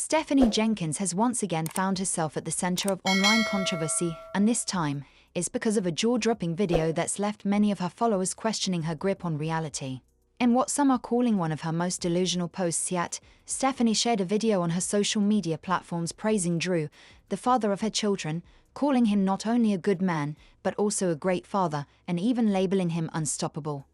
Stephanie Jenkins has once again found herself at the center of online controversy, and this time, it's because of a jaw-dropping video that's left many of her followers questioning her grip on reality. In what some are calling one of her most delusional posts yet, Stephanie shared a video on her social media platforms praising Drew, the father of her children, calling him not only a good man, but also a great father, and even labeling him unstoppable.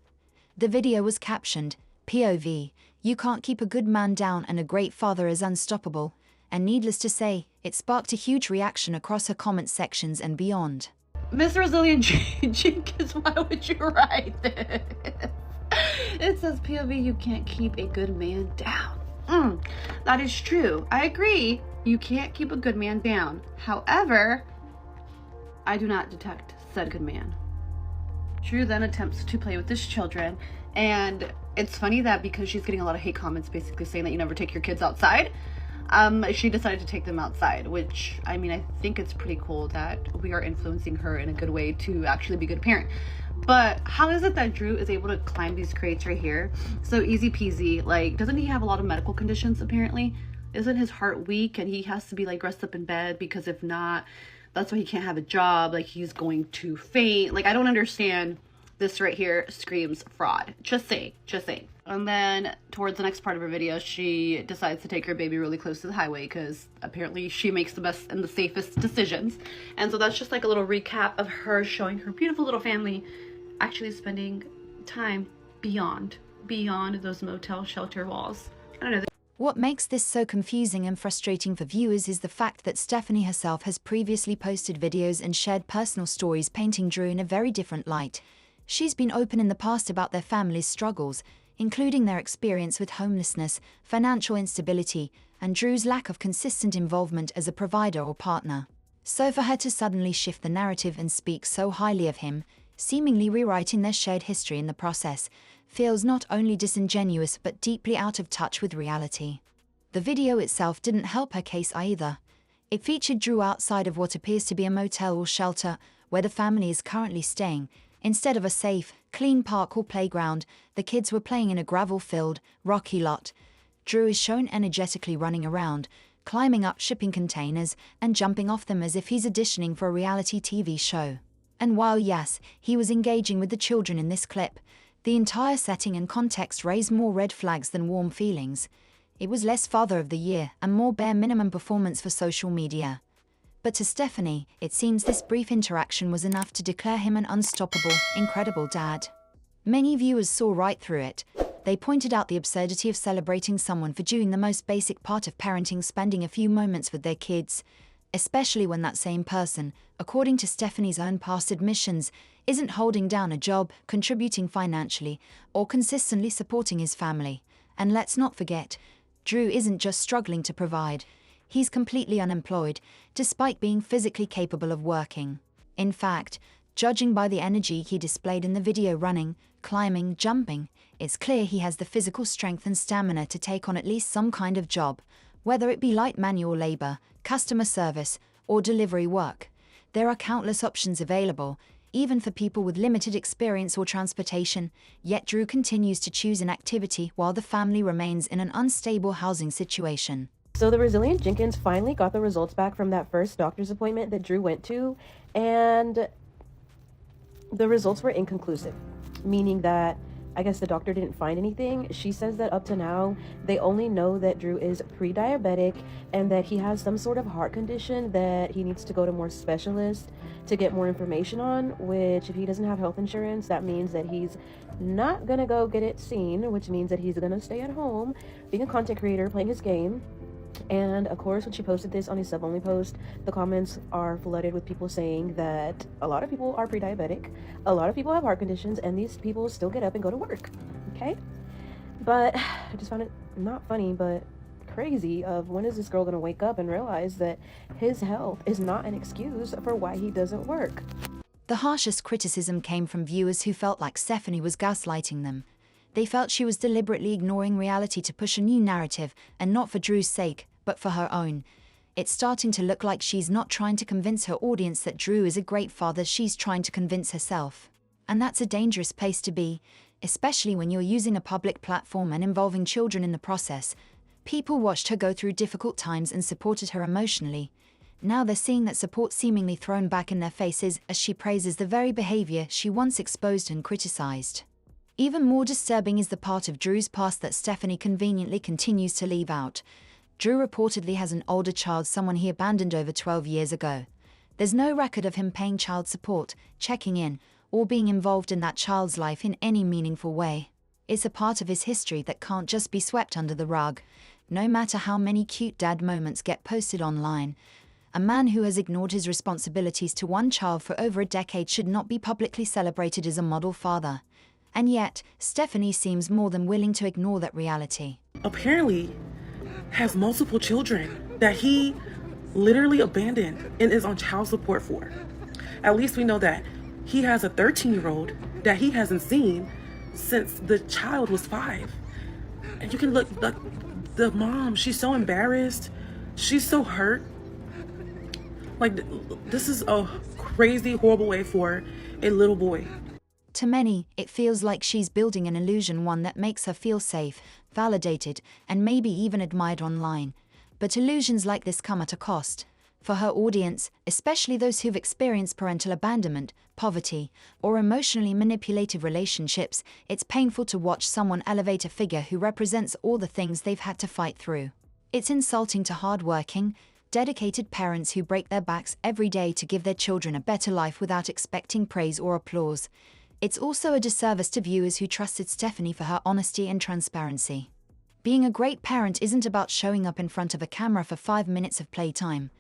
The video was captioned, POV, "You can't keep a good man down and a great father is unstoppable," and needless to say, it sparked a huge reaction across her comment sections and beyond. Miss Resilient Jenkins, why would you write this? It says POV, you can't keep a good man down. That is true. I agree. You can't keep a good man down. However, I do not detect said good man. Drew then attempts to play with his children, and it's funny that because she's getting a lot of hate comments basically saying that you never take your kids outside, she decided to take them outside, which, I mean, I think it's pretty cool that we are influencing her in a good way to actually be a good parent. But how is it that Drew is able to climb these crates right here so easy peasy? Like, doesn't he have a lot of medical conditions apparently? Isn't his heart weak and he has to be like dressed up in bed, because if not, that's why he can't have a job, like he's going to faint? Like, I don't understand. This right here screams fraud. Just saying. And then towards the next part of her video, she decides to take her baby really close to the highway because apparently she makes the best and the safest decisions. And so that's just like a little recap of her showing her beautiful little family actually spending time beyond those motel shelter walls. I don't know. What makes this so confusing and frustrating for viewers is the fact that Stephanie herself has previously posted videos and shared personal stories painting Drew in a very different light. She's been open in the past about their family's struggles, including their experience with homelessness, financial instability, and Drew's lack of consistent involvement as a provider or partner. So for her to suddenly shift the narrative and speak so highly of him, seemingly rewriting their shared history in the process, feels not only disingenuous but deeply out of touch with reality. The video itself didn't help her case either. It featured Drew outside of what appears to be a motel or shelter where the family is currently staying. Instead of a safe, clean park or playground, the kids were playing in a gravel-filled, rocky lot. Drew is shown energetically running around, climbing up shipping containers and jumping off them as if he's auditioning for a reality TV show. And while yes, he was engaging with the children in this clip, the entire setting and context raised more red flags than warm feelings. It was less Father of the Year and more bare minimum performance for social media. But to Stephanie, it seems this brief interaction was enough to declare him an unstoppable, incredible dad. Many viewers saw right through it. They pointed out the absurdity of celebrating someone for doing the most basic part of parenting, spending a few moments with their kids, especially when that same person, according to Stephanie's own past admissions, isn't holding down a job, contributing financially, or consistently supporting his family. And let's not forget, Drew isn't just struggling to provide. He's completely unemployed, despite being physically capable of working. In fact, judging by the energy he displayed in the video running, climbing, jumping, it's clear he has the physical strength and stamina to take on at least some kind of job, whether it be light manual labor, customer service, or delivery work. There are countless options available, even for people with limited experience or transportation, yet Drew continues to choose an activity while the family remains in an unstable housing situation. So the Resilient Jenkins finally got the results back from that first doctor's appointment that Drew went to, and the results were inconclusive, meaning that I guess the doctor didn't find anything. She says that up to now, they only know that Drew is pre-diabetic and that he has some sort of heart condition that he needs to go to more specialists to get more information on, which if he doesn't have health insurance, that means that he's not gonna go get it seen, which means that he's gonna stay at home, being a content creator, playing his game. And of course, when she posted this on a sub-only post, the comments are flooded with people saying that a lot of people are pre-diabetic, a lot of people have heart conditions, and these people still get up and go to work, okay? But I just found it not funny, but crazy of when is this girl gonna wake up and realize that his health is not an excuse for why he doesn't work. The harshest criticism came from viewers who felt like Stephanie was gaslighting them. They felt she was deliberately ignoring reality to push a new narrative, and not for Drew's sake, but for her own. It's starting to look like she's not trying to convince her audience that Drew is a great father, she's trying to convince herself. And that's a dangerous place to be, especially when you're using a public platform and involving children in the process. People watched her go through difficult times and supported her emotionally. Now they're seeing that support seemingly thrown back in their faces as she praises the very behavior she once exposed and criticized. Even more disturbing is the part of Drew's past that Stephanie conveniently continues to leave out. Drew reportedly has an older child, someone he abandoned over 12 years ago. There's no record of him paying child support, checking in, or being involved in that child's life in any meaningful way. It's a part of his history that can't just be swept under the rug. No matter how many cute dad moments get posted online, a man who has ignored his responsibilities to one child for over a decade should not be publicly celebrated as a model father. And yet, Stephanie seems more than willing to ignore that reality. Apparently has multiple children that he literally abandoned and is on child support for. At least we know that he has a 13-year-old that he hasn't seen since the child was 5. And you can look, the mom, she's so embarrassed. She's so hurt. Like, this is a crazy, horrible way for a little boy. To many, it feels like she's building an illusion, one that makes her feel safe, validated, and maybe even admired online. But illusions like this come at a cost. For her audience, especially those who've experienced parental abandonment, poverty, or emotionally manipulative relationships, it's painful to watch someone elevate a figure who represents all the things they've had to fight through. It's insulting to hardworking, dedicated parents who break their backs every day to give their children a better life without expecting praise or applause. It's also a disservice to viewers who trusted Stephanie for her honesty and transparency. Being a great parent isn't about showing up in front of a camera for 5 minutes of playtime.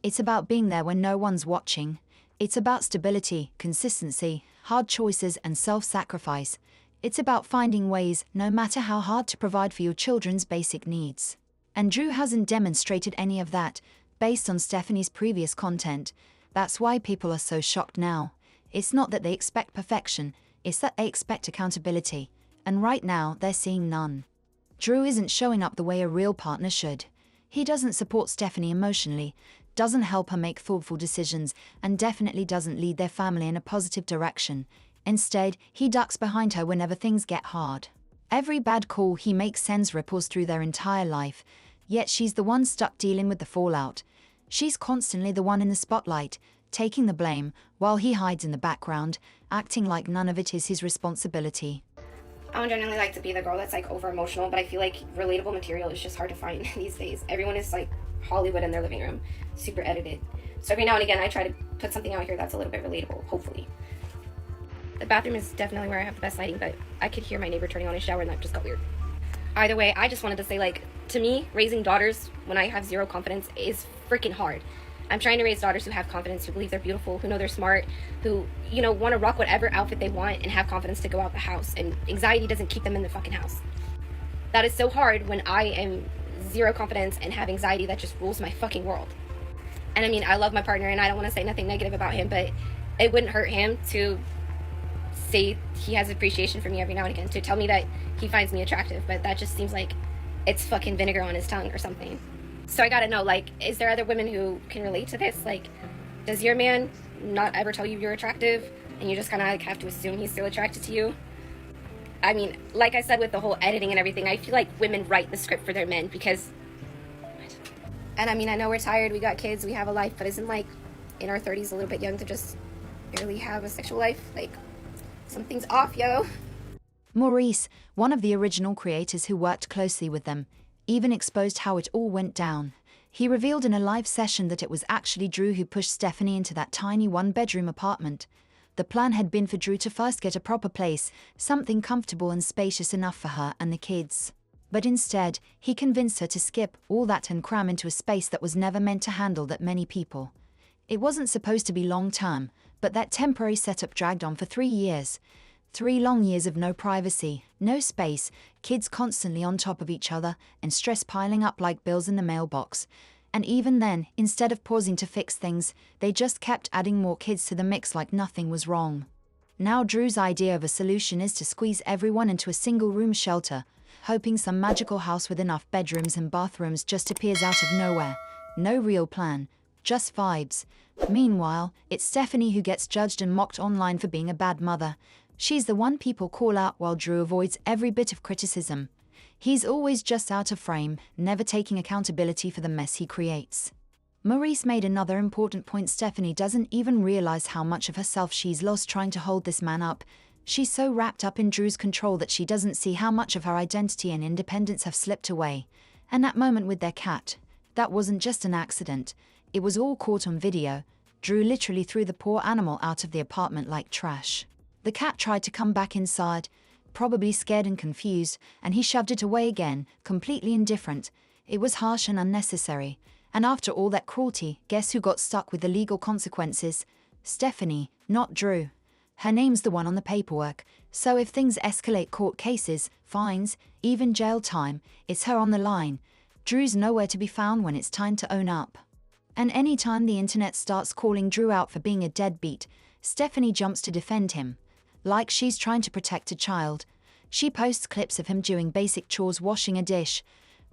It's about being there when no one's watching. It's about stability, consistency, hard choices, and self-sacrifice. It's about finding ways, no matter how hard, to provide for your children's basic needs. And Drew hasn't demonstrated any of that, based on Stephanie's previous content. That's why people are so shocked now. It's not that they expect perfection, it's that they expect accountability. And right now, they're seeing none. Drew isn't showing up the way a real partner should. He doesn't support Stephanie emotionally, doesn't help her make thoughtful decisions, and definitely doesn't lead their family in a positive direction. Instead, he ducks behind her whenever things get hard. Every bad call he makes sends ripples through their entire life, yet she's the one stuck dealing with the fallout. She's constantly the one in the spotlight, taking the blame, while he hides in the background, acting like none of it is his responsibility. I don't generally like to be the girl that's like over emotional, but I feel like relatable material is just hard to find these days. Everyone is like Hollywood in their living room, super edited. So every now and again I try to put something out here that's a little bit relatable, hopefully. The bathroom is definitely where I have the best lighting, but I could hear my neighbor turning on his shower and that just got weird. Either way, I just wanted to say, like, to me, raising daughters when I have zero confidence is freaking hard. I'm trying to raise daughters who have confidence, who believe they're beautiful, who know they're smart, who, you know, want to rock whatever outfit they want and have confidence to go out the house, and anxiety doesn't keep them in the fucking house. That is so hard when I am zero confidence and have anxiety that just rules my fucking world. And I mean, I love my partner and I don't want to say nothing negative about him, but it wouldn't hurt him to say he has appreciation for me every now and again, to tell me that he finds me attractive, but that just seems like it's fucking vinegar on his tongue or something. So I gotta know, like, is there other women who can relate to this? Like, does your man not ever tell you you're attractive and you just kind of like have to assume he's still attracted to you? I mean, like I said, with the whole editing and everything, I feel like women write the script for their men because... And I mean, I know we're tired, we got kids, we have a life, but isn't, like, in our 30s a little bit young to just barely have a sexual life? Like, something's off, yo. Maurice, one of the original creators who worked closely with them, even exposed how it all went down. He revealed in a live session that it was actually Drew who pushed Stephanie into that tiny one-bedroom apartment. The plan had been for Drew to first get a proper place, something comfortable and spacious enough for her and the kids. But instead, he convinced her to skip all that and cram into a space that was never meant to handle that many people. It wasn't supposed to be long-term, but that temporary setup dragged on for 3 years. 3 long years of no privacy, no space, kids constantly on top of each other, and stress piling up like bills in the mailbox. And even then, instead of pausing to fix things, they just kept adding more kids to the mix like nothing was wrong. Now Drew's idea of a solution is to squeeze everyone into a single-room shelter, hoping some magical house with enough bedrooms and bathrooms just appears out of nowhere. No real plan, just vibes. Meanwhile, it's Stephanie who gets judged and mocked online for being a bad mother. She's the one people call out while Drew avoids every bit of criticism. He's always just out of frame, never taking accountability for the mess he creates. Maurice made another important point. Stephanie doesn't even realize how much of herself she's lost trying to hold this man up. She's so wrapped up in Drew's control that she doesn't see how much of her identity and independence have slipped away. And that moment with their cat, that wasn't just an accident. It was all caught on video. Drew literally threw the poor animal out of the apartment like trash. The cat tried to come back inside, probably scared and confused, and he shoved it away again, completely indifferent. It was harsh and unnecessary. And after all that cruelty, guess who got stuck with the legal consequences? Stephanie, not Drew. Her name's the one on the paperwork, so if things escalate, court cases, fines, even jail time, it's her on the line. Drew's nowhere to be found when it's time to own up. And anytime the internet starts calling Drew out for being a deadbeat, Stephanie jumps to defend him. Like she's trying to protect a child. She posts clips of him doing basic chores, washing a dish,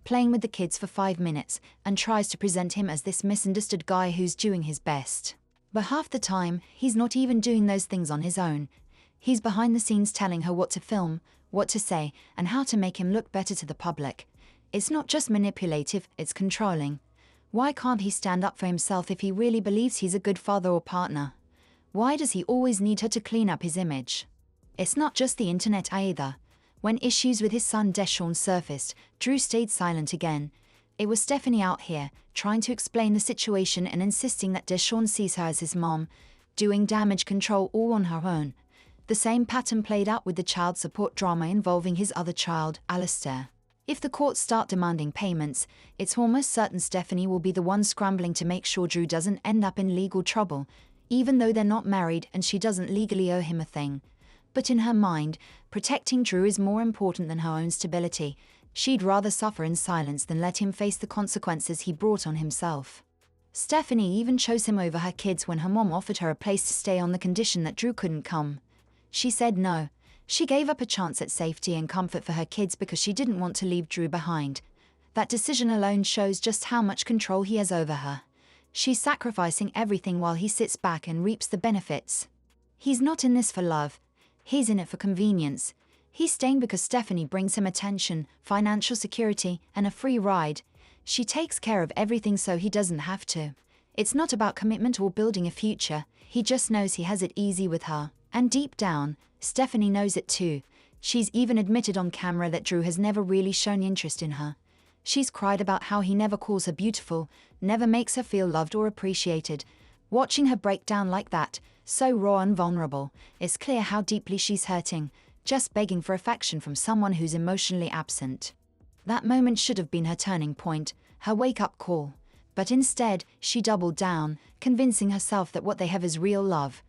playing with the kids for 5 minutes, and tries to present him as this misunderstood guy who's doing his best. But half the time, he's not even doing those things on his own. He's behind the scenes telling her what to film, what to say, and how to make him look better to the public. It's not just manipulative, it's controlling. Why can't he stand up for himself if he really believes he's a good father or partner? Why does he always need her to clean up his image? It's not just the internet either. When issues with his son Deshaun surfaced, Drew stayed silent again. It was Stephanie out here, trying to explain the situation and insisting that Deshaun sees her as his mom, doing damage control all on her own. The same pattern played out with the child support drama involving his other child, Alistair. If the courts start demanding payments, it's almost certain Stephanie will be the one scrambling to make sure Drew doesn't end up in legal trouble, even though they're not married and she doesn't legally owe him a thing. But in her mind, protecting Drew is more important than her own stability. She'd rather suffer in silence than let him face the consequences he brought on himself. Stephanie even chose him over her kids when her mom offered her a place to stay on the condition that Drew couldn't come. She said no. She gave up a chance at safety and comfort for her kids because she didn't want to leave Drew behind. That decision alone shows just how much control he has over her. She's sacrificing everything while he sits back and reaps the benefits. He's not in this for love. He's in it for convenience. He's staying because Stephanie brings him attention, financial security, and a free ride. She takes care of everything so he doesn't have to. It's not about commitment or building a future. He just knows he has it easy with her. And deep down, Stephanie knows it too. She's even admitted on camera that Drew has never really shown interest in her. She's cried about how he never calls her beautiful, never makes her feel loved or appreciated. Watching her break down like that, so raw and vulnerable, it's clear how deeply she's hurting, just begging for affection from someone who's emotionally absent. That moment should have been her turning point, her wake-up call. But instead, she doubled down, convincing herself that what they have is real love.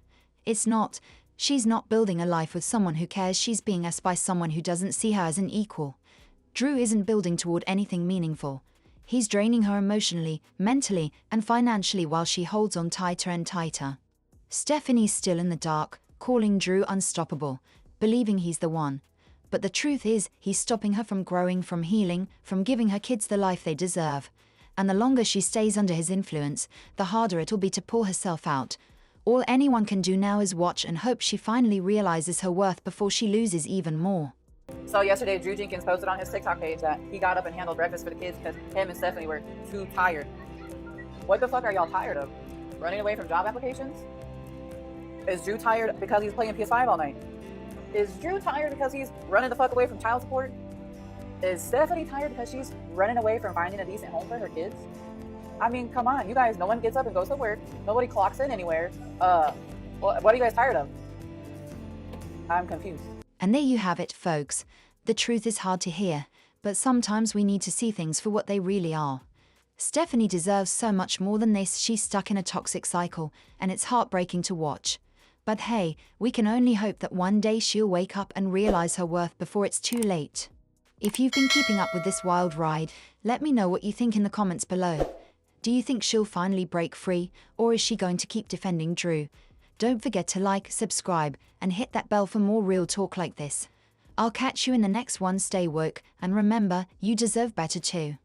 It's not. She's not building a life with someone who cares. She's being asked by someone who doesn't see her as an equal. Drew isn't building toward anything meaningful. He's draining her emotionally, mentally, and financially while she holds on tighter and tighter. Stephanie's still in the dark, calling Drew unstoppable, believing he's the one. But the truth is, he's stopping her from growing, from healing, from giving her kids the life they deserve. And the longer she stays under his influence, the harder it'll be to pull herself out. All anyone can do now is watch and hope she finally realizes her worth before she loses even more. So yesterday, Drew Jenkins posted on his TikTok page that he got up and handled breakfast for the kids because him and Stephanie were too tired. What the fuck are y'all tired of? Running away from job applications? Is Drew tired because he's playing PS5 all night? Is Drew tired because he's running the fuck away from child support? Is Stephanie tired because she's running away from finding a decent home for her kids? I mean, come on, you guys, no one gets up and goes to work. Nobody clocks in anywhere. What are you guys tired of? I'm confused. And there you have it, folks. The truth is hard to hear, but sometimes we need to see things for what they really are. Stephanie deserves so much more than this. She's stuck in a toxic cycle, and it's heartbreaking to watch. But hey, we can only hope that one day she'll wake up and realize her worth before it's too late. If you've been keeping up with this wild ride, let me know what you think in the comments below. Do you think she'll finally break free, or is she going to keep defending Drew? Don't forget to like, subscribe, and hit that bell for more real talk like this. I'll catch you in the next one. Stay woke, and remember, you deserve better too.